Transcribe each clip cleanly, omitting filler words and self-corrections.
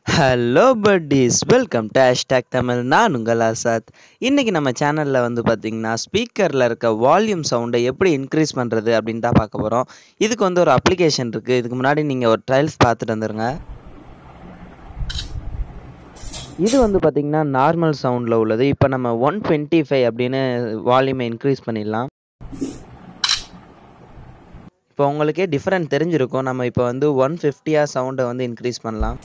Hello buddies, welcome to hashtag Tamil. நான் உங்கள் ஆசாத். இன்றைக்கி நம்ம சேனலில் வந்து பார்த்திங்கன்னா ஸ்பீக்கரில் இருக்க வால்யூம் சவுண்டை எப்படி இன்க்ரீஸ் பண்ணுறது அப்படின்னு தான் பார்க்க போகிறோம். இதுக்கு வந்து ஒரு அப்ளிகேஷன் இருக்குது. இதுக்கு முன்னாடி நீங்கள் ஒரு ட்ரையல்ஸ் பார்த்துட்டு வந்துடுங்க. இது வந்து பார்த்திங்கன்னா நார்மல் சவுண்டில் உள்ளது. இப்போ நம்ம 125 அப்படின்னு வால்யூமை இன்க்ரீஸ் பண்ணிடலாம். இப்போ உங்களுக்கே டிஃப்ரெண்ட் தெரிஞ்சிருக்கும். நம்ம இப்போ வந்து 150 சவுண்டை வந்து இன்க்ரீஸ் பண்ணலாம்.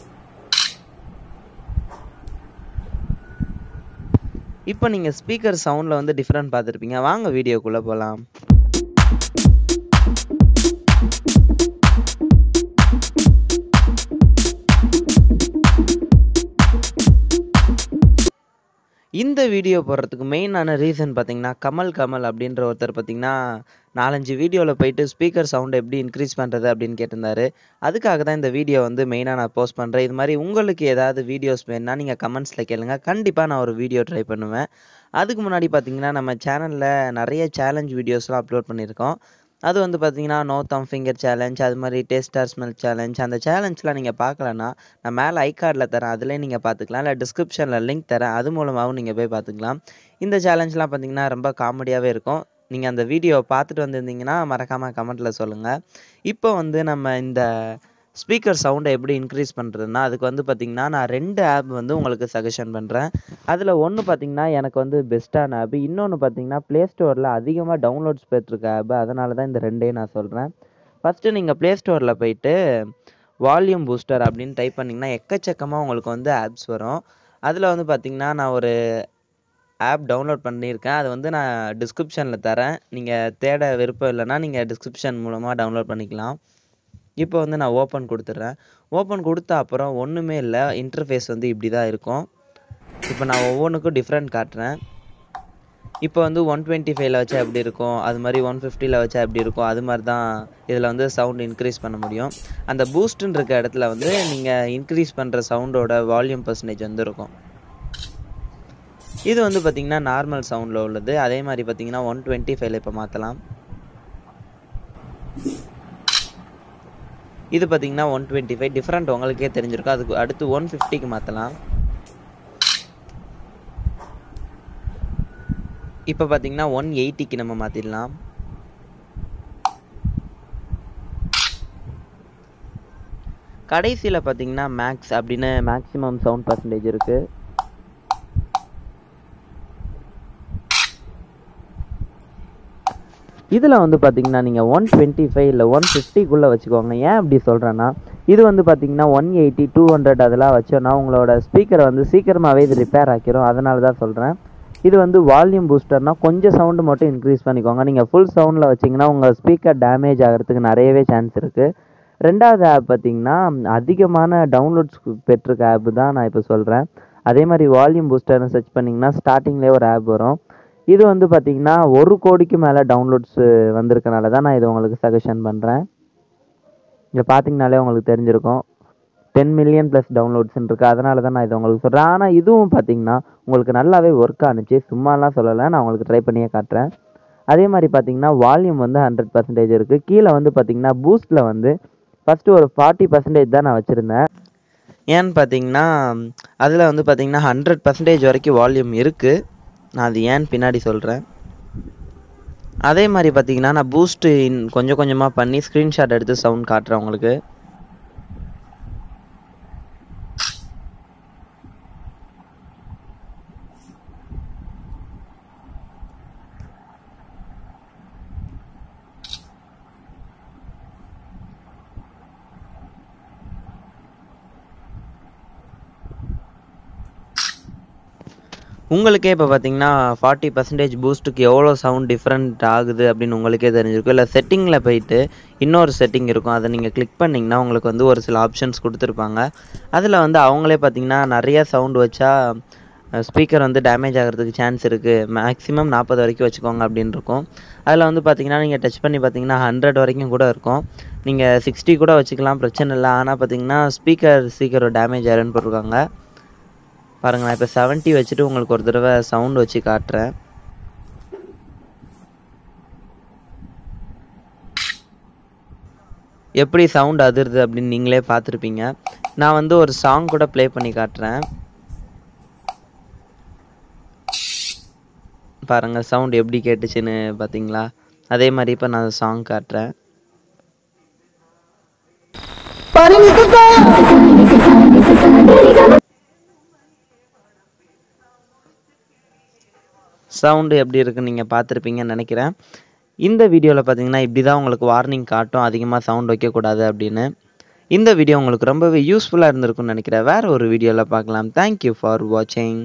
இப்போ நீங்கள் ஸ்பீக்கர் சவுண்டில் வந்து டிஃப்ரெண்ட் பார்த்துருப்பீங்க. வாங்க வீடியோக்குள்ளே போகலாம். இந்த வீடியோ போடுறதுக்கு மெயினான ரீசன் பார்த்தீங்கன்னா கமல் அப்படின்ற ஒருத்தர் பார்த்தீங்கன்னா 4-5 வீடியோவில் போயிட்டு ஸ்பீக்கர் சவுண்டை எப்படி இன்க்ரீஸ் பண்ணுறது அப்படின்னு கேட்டிருந்தாரு. அதுக்காக தான் இந்த வீடியோ வந்து மெயினாக நான் போஸ்ட் பண்ணுறேன். இது மாதிரி உங்களுக்கு ஏதாவது வீடியோஸ் வேணுன்னா நீங்கள் கமெண்ட்ஸில் கேளுங்க. கண்டிப்பாக நான் ஒரு வீடியோ ட்ரை பண்ணுவேன். அதுக்கு முன்னாடி பார்த்தீங்கன்னா நம்ம சேனலில் நிறைய சேலஞ்ச் வீடியோஸ்லாம் அப்லோட் பண்ணியிருக்கோம். அது வந்து பார்த்தீங்கன்னா நோ தம் ஃபிங்கர் சேலஞ்ச், அது மாதிரி டேஸ்ட் ஆர் ஸ்மெல் சேலஞ்ச். அந்த சேலஞ்ச்லாம் நீங்கள் பார்க்கலன்னா நான் மேலே ஐகார்டில் தரேன், அதிலே நீங்கள் பார்த்துக்கலாம். இல்லை டிஸ்கிரிப்ஷனில் லிங்க் தரேன், அது மூலமாகவும் நீங்கள் போய் பார்த்துக்கலாம். இந்த சேலஞ்ச்லாம் பார்த்தீங்கன்னா ரொம்ப காமெடியாகவே இருக்கும். நீங்கள் அந்த வீடியோவை பார்த்துட்டு வந்திருந்தீங்கன்னா மறக்காமல் கமெண்ட்டில் சொல்லுங்கள். இப்போ வந்து நம்ம இந்த ஸ்பீக்கர் சவுண்டை எப்படி இன்க்ரீஸ் பண்ணுறதுன்னா அதுக்கு வந்து பார்த்திங்கன்னா நான் 2 ஆப் வந்து உங்களுக்கு சஜஷன் பண்ணுறேன். அதில் ஒன்று பார்த்திங்கன்னா எனக்கு வந்து பெஸ்ட்டான ஆப், இன்னொன்று பார்த்திங்கன்னா ப்ளே ஸ்டோரில் அதிகமாக டவுன்லோட்ஸ் பெற்றிருக்க ஆப். அதனால தான் இந்த 2ஐயும் நான் சொல்கிறேன். ஃபஸ்ட்டு நீங்கள் ப்ளே ஸ்டோரில் போயிட்டு வால்யூம் பூஸ்டர் அப்படின்னு டைப் பண்ணிங்கன்னா எக்கச்சக்கமாக உங்களுக்கு வந்து ஆப்ஸ் வரும். அதில் வந்து பார்த்திங்கன்னா நான் ஒரு ஆப் டவுன்லோட் பண்ணியிருக்கேன். அது வந்து நான் டிஸ்கிரிப்ஷனில் தரேன். நீங்கள் தேட விருப்பம் இல்லைன்னா நீங்கள் டிஸ்கிரிப்ஷன் மூலமாக டவுன்லோட் பண்ணிக்கலாம். இப்போ வந்து நான் ஓப்பன் கொடுத்துட்றேன். ஓப்பன் கொடுத்த அப்புறம் ஒன்றுமே இல்லை, இன்டர்ஃபேஸ் வந்து இப்படி தான் இருக்கும். இப்போ நான் ஒவ்வொன்றுக்கும் டிஃப்ரெண்ட் காட்டுறேன். இப்போ வந்து 125ல் வச்சா எப்படி இருக்கும், அது மாதிரி 150ல் வச்சா எப்படி இருக்கும், அது மாதிரி தான் இதில் வந்து சவுண்ட் இன்க்ரீஸ் பண்ண முடியும். அந்த பூஸ்ட்டுன்னு இருக்க இடத்துல வந்து நீங்கள் இன்க்ரீஸ் பண்ணுற சவுண்டோட வால்யூம் பர்சன்டேஜ் வந்து இருக்கும். இது வந்து பார்த்திங்கன்னா நார்மல் சவுண்டில் உள்ளது. அதே மாதிரி பார்த்திங்கன்னா 125ல் இப்போ மாற்றலாம். இது பார்த்திங்கன்னா 125 டிஃப்ரெண்ட் உங்களுக்கே தெரிஞ்சிருக்கும். அதுக்கு அடுத்து 150க்கு மாற்றலாம். இப்போ பார்த்திங்கன்னா 180க்கு நம்ம மாற்றிடலாம். கடைசியில் பார்த்திங்கன்னா மேக்ஸ் அப்படின்னு மேக்ஸிமம் சவுண்ட் பர்சன்டேஜ் இருக்குது. இதில் வந்து பார்த்திங்கன்னா நீங்கள் 125 இல்லை 150க்குள்ளே வச்சுக்கோங்க. ஏன் அப்படி சொல்கிறேன்னா இது வந்து பார்த்திங்கன்னா 180, 200 அதெல்லாம் வச்சோன்னா உங்களோட ஸ்பீக்கரை வந்து சீக்கிரமாகவே இது ரிப்பேர் ஆக்கிரும். அதனால தான் சொல்கிறேன். இது வந்து வால்யூம் பூஸ்டர்னால் கொஞ்சம் சவுண்டு மட்டும் இன்க்ரீஸ் பண்ணிக்கோங்க. நீங்கள் ஃபுல் சவுண்டில் வச்சிங்கன்னா உங்கள் ஸ்பீக்கர் டேமேஜ் ஆகிறதுக்கு நிறையவே சான்ஸ் இருக்குது. ரெண்டாவது ஆப் பார்த்திங்கன்னா அதிகமான டவுன்லோட்ஸ் பெற்றிருக்க ஆப் தான் நான் இப்போ சொல்கிறேன். அதே மாதிரி வால்யூம் பூஸ்டர்னு சர்ச் பண்ணிங்கன்னா ஸ்டார்டிங்லேயே ஒரு ஆப் வரும். இது வந்து பார்த்திங்கன்னா 1 கோடிக்கு மேலே டவுன்லோட்ஸு வந்திருக்கனால தான் நான் இதை உங்களுக்கு சஜஷன் பண்ணுறேன். இங்கே பார்த்திங்கனாலே உங்களுக்கு தெரிஞ்சிருக்கும் 10 மில்லியன் ப்ளஸ் டவுன்லோட்ஸ்ன்னு இருக்குது. அதனால தான் நான் இதை உங்களுக்கு சொல்கிறேன். ஆனால் இதுவும் பார்த்திங்கன்னா உங்களுக்கு நல்லாவே ஒர்க் ஆணுச்சு, சும்மாலாம் சொல்லலை, நான் உங்களுக்கு ட்ரை பண்ணியே காட்டுறேன். அதே மாதிரி பார்த்திங்கன்னா வால்யூம் வந்து 100% இருக்குது. கீழே வந்து பார்த்திங்கன்னா பூஸ்ட்டில் வந்து ஃபஸ்ட்டு ஒரு 40% தான் நான் வச்சுருந்தேன். ஏன்னு பார்த்திங்கன்னா அதில் வந்து பார்த்திங்கன்னா 100% வரைக்கும் வால்யூம் இருக்குது. நான் அது ஏன்னு பின்னாடி சொல்கிறேன். அதே மாதிரி பார்த்திங்கன்னா நான் பூஸ்ட்டு கொஞ்சம் கொஞ்சமாக பண்ணி ஸ்க்ரீன்ஷாட் எடுத்து சவுண்ட் காட்டுறேன் உங்களுக்கு. உங்களுக்கே இப்போ பார்த்தீங்கன்னா 40% பூஸ்ட்டுக்கு எவ்வளோ சவுண்ட் டிஃப்ரெண்ட் ஆகுது அப்படின்னு உங்களுக்கே தெரிஞ்சிருக்கும். இல்லை செட்டிங்கில் போயிட்டு இன்னொரு செட்டிங் இருக்கும், அதை நீங்கள் கிளிக் பண்ணிங்கன்னா உங்களுக்கு வந்து ஒரு சில ஆப்ஷன்ஸ் கொடுத்துருப்பாங்க. அதில் வந்து அவங்களே பார்த்தீங்கன்னா நிறைய சவுண்டு வச்சா ஸ்பீக்கர் வந்து டேமேஜ் ஆகிறதுக்கு சான்ஸ் இருக்குது, மேக்ஸிமம் 40 வரைக்கும் வச்சுக்கோங்க அப்படின்னு இருக்கும். அதில் வந்து பார்த்தீங்கன்னா நீங்கள் டச் பண்ணி பார்த்தீங்கன்னா 100 வரைக்கும் கூட இருக்கும். நீங்கள் 60 கூட வச்சுக்கலாம், பிரச்சனை இல்லை. ஆனால் பார்த்தீங்கன்னா ஸ்பீக்கர் சீக்கிரம் டேமேஜ் ஆகிருன்னு போட்டிருக்காங்க. பாருங்கள், நான் இப்போ 70 வச்சுட்டு உங்களுக்கு ஒரு தடவை சவுண்ட் வச்சு காட்டுறேன். எப்படி சவுண்ட் அதிருது அப்படின்னு நீங்களே பார்த்துருப்பீங்க. நான் வந்து ஒரு சாங் கூட ப்ளே பண்ணி காட்டுறேன். பாருங்கள் சவுண்ட் எப்படி கேட்டுச்சுன்னு பார்த்தீங்களா? அதே மாதிரி இப்போ நான் சாங் காட்டுறேன். சவுண்டு எப்படி இருக்குன்னு நீங்கள் பார்த்துருப்பீங்கன்னு நினைக்கிறேன். இந்த வீடியோவில் பார்த்தீங்கன்னா இப்படி தான் உங்களுக்கு வார்னிங் காட்டும், அதிகமாக சவுண்ட் வைக்கக்கூடாது அப்படின்னு. இந்த வீடியோ உங்களுக்கு ரொம்பவே யூஸ்ஃபுல்லாக இருந்திருக்கும்னு நினைக்கிறேன். வேறு ஒரு வீடியோவில் பார்க்கலாம். தேங்க்யூ ஃபார் வாட்சிங்.